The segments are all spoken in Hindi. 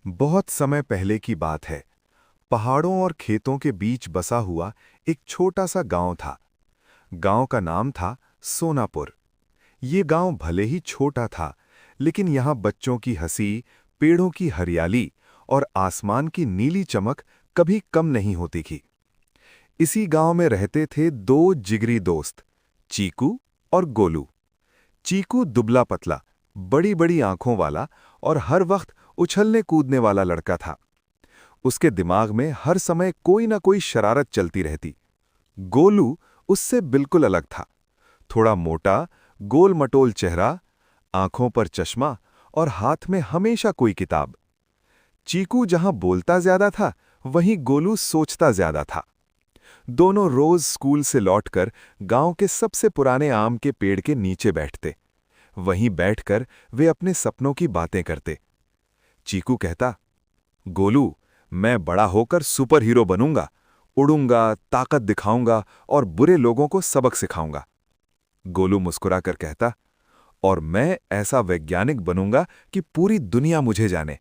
बहुत समय पहले की बात है। पहाड़ों और खेतों के बीच बसा हुआ एक छोटा सा गांव था। गांव का नाम था सोनापुर। ये गांव भले ही छोटा था, लेकिन यहाँ बच्चों की हंसी, पेड़ों की हरियाली और आसमान की नीली चमक कभी कम नहीं होती थी। इसी गांव में रहते थे दो जिगरी दोस्त, चीकू और गोलू। चीकू दुबला पतला, बड़ी बड़ी आंखों वाला और हर वक्त उछलने कूदने वाला लड़का था। उसके दिमाग में हर समय कोई ना कोई शरारत चलती रहती। गोलू उससे बिल्कुल अलग था। थोड़ा मोटा, गोल मटोल चेहरा, आंखों पर चश्मा और हाथ में हमेशा कोई किताब। चीकू जहां बोलता ज्यादा था, वहीं गोलू सोचता ज्यादा था। दोनों रोज स्कूल से लौटकर गांव के सबसे पुराने आम के पेड़ के नीचे बैठते। वहीं बैठकर वे अपने सपनों की बातें करते। चीकू कहता, गोलू, मैं बड़ा होकर सुपर हीरो बनूंगा, उड़ूंगा, ताकत दिखाऊंगा और बुरे लोगों को सबक सिखाऊंगा। गोलू मुस्कुराकर कहता, और मैं ऐसा वैज्ञानिक बनूंगा कि पूरी दुनिया मुझे जाने।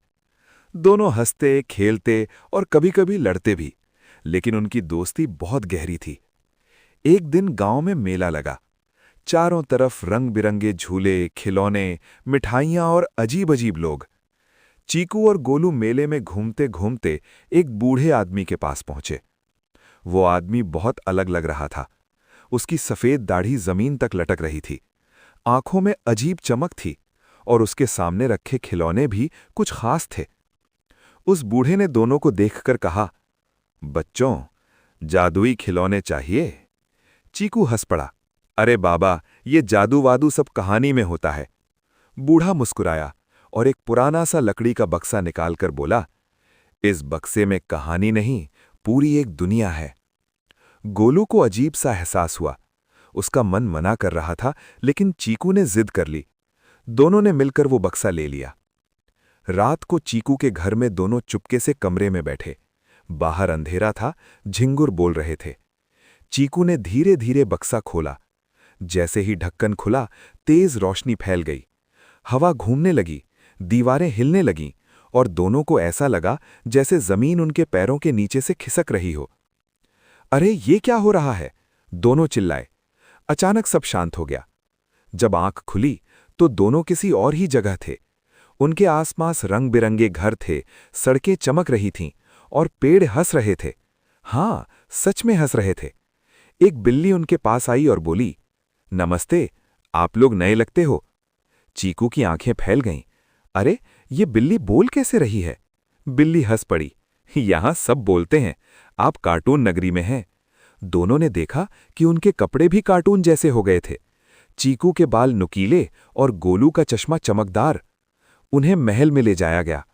दोनों हंसते, खेलते और कभी-कभी लड़ते भी, लेकिन उनकी दोस्ती बहुत गहरी थी। एक दिन गांव में मेला लगा। चारों तरफ रंग बिरंगे झूले, खिलौने, मिठाइयां और अजीब-अजीब लोग। चीकू और गोलू मेले में घूमते घूमते एक बूढ़े आदमी के पास पहुंचे। वो आदमी बहुत अलग लग रहा था। उसकी सफेद दाढ़ी जमीन तक लटक रही थी, आंखों में अजीब चमक थी और उसके सामने रखे खिलौने भी कुछ खास थे। उस बूढ़े ने दोनों को देखकर कहा, बच्चों, जादुई खिलौने चाहिए? चीकू हंस पड़ा, अरे बाबा, ये जादू वादू सब कहानी में होता है। बूढ़ा मुस्कुराया और एक पुराना सा लकड़ी का बक्सा निकालकर बोला, इस बक्से में कहानी नहीं, पूरी एक दुनिया है। गोलू को अजीब सा एहसास हुआ। उसका मन मना कर रहा था, लेकिन चीकू ने जिद कर ली। दोनों ने मिलकर वो बक्सा ले लिया। रात को चीकू के घर में दोनों चुपके से कमरे में बैठे। बाहर अंधेरा था, झिंगुर बोल रहे थे। चीकू ने धीरे धीरे बक्सा खोला। जैसे ही ढक्कन खुला, तेज रोशनी फैल गई। हवा घूमने लगी, दीवारें हिलने लगीं और दोनों को ऐसा लगा जैसे जमीन उनके पैरों के नीचे से खिसक रही हो। अरे ये क्या हो रहा है? दोनों चिल्लाए। अचानक सब शांत हो गया। जब आंख खुली तो दोनों किसी और ही जगह थे। उनके आसपास रंग बिरंगे घर थे, सड़कें चमक रही थीं और पेड़ हंस रहे थे। हाँ, सच में हंस रहे थे। एक बिल्ली उनके पास आई और बोली, नमस्ते, आप लोग नए लगते हो। चीकू की आंखें फैल गईं। अरे, ये बिल्ली बोल कैसे रही है? बिल्ली हंस पड़ी, यहां सब बोलते हैं, आप कार्टून नगरी में हैं। दोनों ने देखा कि उनके कपड़े भी कार्टून जैसे हो गए थे। चीकू के बाल नुकीले और गोलू का चश्मा चमकदार। उन्हें महल में ले जाया गया।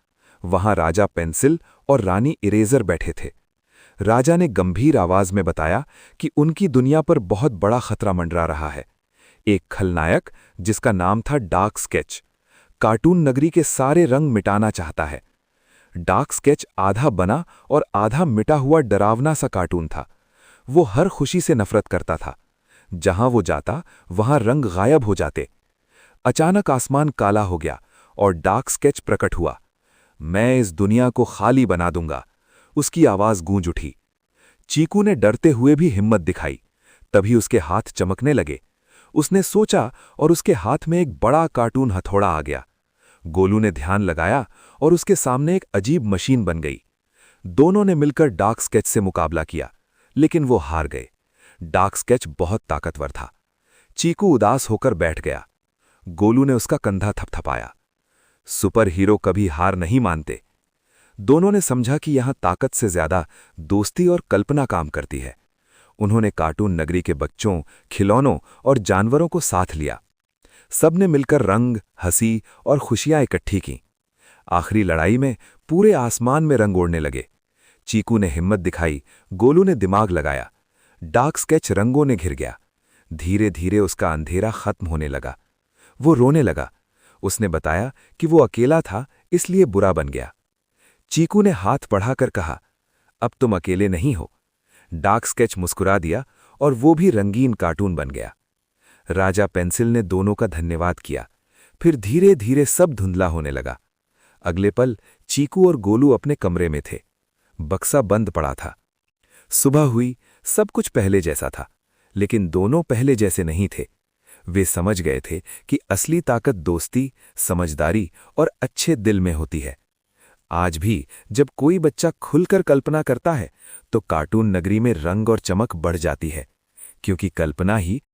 वहां राजा पेंसिल और रानी इरेजर बैठे थे। राजा ने गंभीर आवाज में बताया कि उनकी दुनिया पर बहुत बड़ा खतरा मंडरा रहा है। एक खलनायक, जिसका नाम था डार्क स्केच, कार्टून नगरी के सारे रंग मिटाना चाहता है। डार्क स्केच आधा बना और आधा मिटा हुआ डरावना सा कार्टून था। वो हर खुशी से नफरत करता था। जहां वो जाता, वहां रंग गायब हो जाते। अचानक आसमान काला हो गया और डार्क स्केच प्रकट हुआ। मैं इस दुनिया को खाली बना दूंगा, उसकी आवाज गूंज उठी। चीकू ने डरते हुए भी हिम्मत दिखाई। तभी उसके हाथ चमकने लगे। उसने सोचा और उसके हाथ में एक बड़ा कार्टून हथौड़ा आ गया। गोलू ने ध्यान लगाया और उसके सामने एक अजीब मशीन बन गई। दोनों ने मिलकर डार्क स्केच से मुकाबला किया, लेकिन वो हार गए। डार्क स्केच बहुत ताकतवर था। चीकू उदास होकर बैठ गया। गोलू ने उसका कंधा थपथपाया। सुपर हीरो कभी हार नहीं मानते। दोनों ने समझा कि यहां ताकत से ज्यादा दोस्ती और कल्पना काम करती है। उन्होंने कार्टून नगरी के बच्चों, खिलौनों और जानवरों को साथ लिया। सबने मिलकर रंग, हंसी और खुशियां इकट्ठी की। आखिरी लड़ाई में पूरे आसमान में रंग उड़ने लगे। चीकू ने हिम्मत दिखाई, गोलू ने दिमाग लगाया। डार्क स्केच रंगों ने घिर गया। धीरे धीरे उसका अंधेरा खत्म होने लगा। वो रोने लगा। उसने बताया कि वो अकेला था, इसलिए बुरा बन गया। चीकू ने हाथ बढ़ाकर कहा, अब तुम अकेले नहीं हो। डार्क स्केच मुस्कुरा दिया और वो भी रंगीन कार्टून बन गया। राजा पेंसिल ने दोनों का धन्यवाद किया। फिर धीरे धीरे सब धुंधला होने लगा। अगले पल चीकू और गोलू अपने कमरे में थे। बक्सा बंद पड़ा था। सुबह हुई, सब कुछ पहले जैसा था, लेकिन दोनों पहले जैसे नहीं थे। वे समझ गए थे कि असली ताकत दोस्ती, समझदारी और अच्छे दिल में होती है। आज भी जब कोई बच्चा खुलकर कल्पना करता है तो कार्टून नगरी में रंग और चमक बढ़ जाती है, क्योंकि कल्पना ही